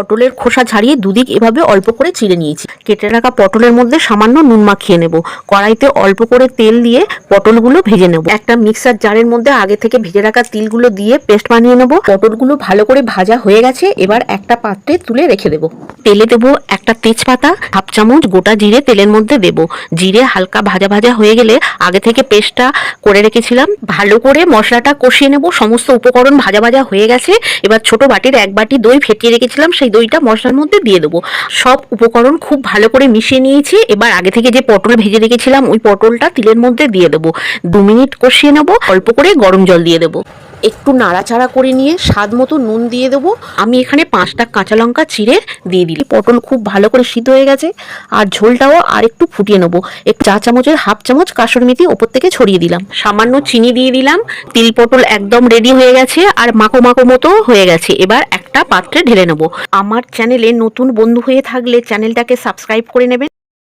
পটলের খোসা ছাড়িয়ে দুদিক এভাবে অল্প করে চিড়ে নিয়েছি। কেটে রাখা পটলের মধ্যে সামান্য নুন মাখিয়ে নেব। কড়াইতে অল্প করে তেল দিয়ে পটলগুলো ভেজে নেব। একটা মিক্সার জারের মধ্যে আগে থেকে ভেজে রাখা তিলগুলো দিয়ে পেস্ট বানিয়ে নেব। পটলগুলো ভালো করে ভাজা হয়ে গেছে, এবার একটা পাত্রে তুলে রেখে দেব। তেলে দেব একটা তেজপাতা, হাফ চামচ গোটা জিরে তেলের মধ্যে দেব। জিরে হালকা ভাজা ভাজা হয়ে গেলে আগে থেকে পেস্টটা করে রেখেছিলাম, ভালো করে মশলাটা কষিয়ে নেব। সমস্ত উপকরণ ভাজা ভাজা হয়ে গেছে, এবার ছোট বাটির এক বাটি দই ফেটিয়ে রেখেছিলাম, সেই দইটা মশলার মধ্যে দিয়ে দেবো। সব উপকরণ খুব ভালো করে মিশিয়ে নিয়েছি। এবার আগে থেকে যে পটল ভেজে রেখেছিলাম ওই পটলটা তিলের মধ্যে দিয়ে দেবো। 2 মিনিট কষিয়ে নেব। অল্প করে গরম জল দিয়ে দেবো। একটু নাড়াচাড়া করে নিয়ে স্বাদ মতো নুন দিয়ে দেবো। আমি এখানে 5টা কাঁচা লঙ্কা চিড়ে দিয়ে দিই। পটল খুব ভালো করে সিদ্ধ হয়ে গেছে, আর ঝোলটাও আর একটু ফুটিয়ে নেবো। এক চা চামচের হাফ চামচ কাসুরি মেথি ওপর থেকে ছড়িয়ে দিলাম। সামান্য চিনি দিয়ে দিলাম। তিল পটল একদম রেডি হয়ে গেছে, আর মাখো মাখো মতো হয়ে গেছে। এবার একটা পাত্রে ঢেলে নেবো। আমার চ্যানেলে নতুন বন্ধু হয়ে থাকলে চ্যানেলটাকে সাবস্ক্রাইব করে নেবেন।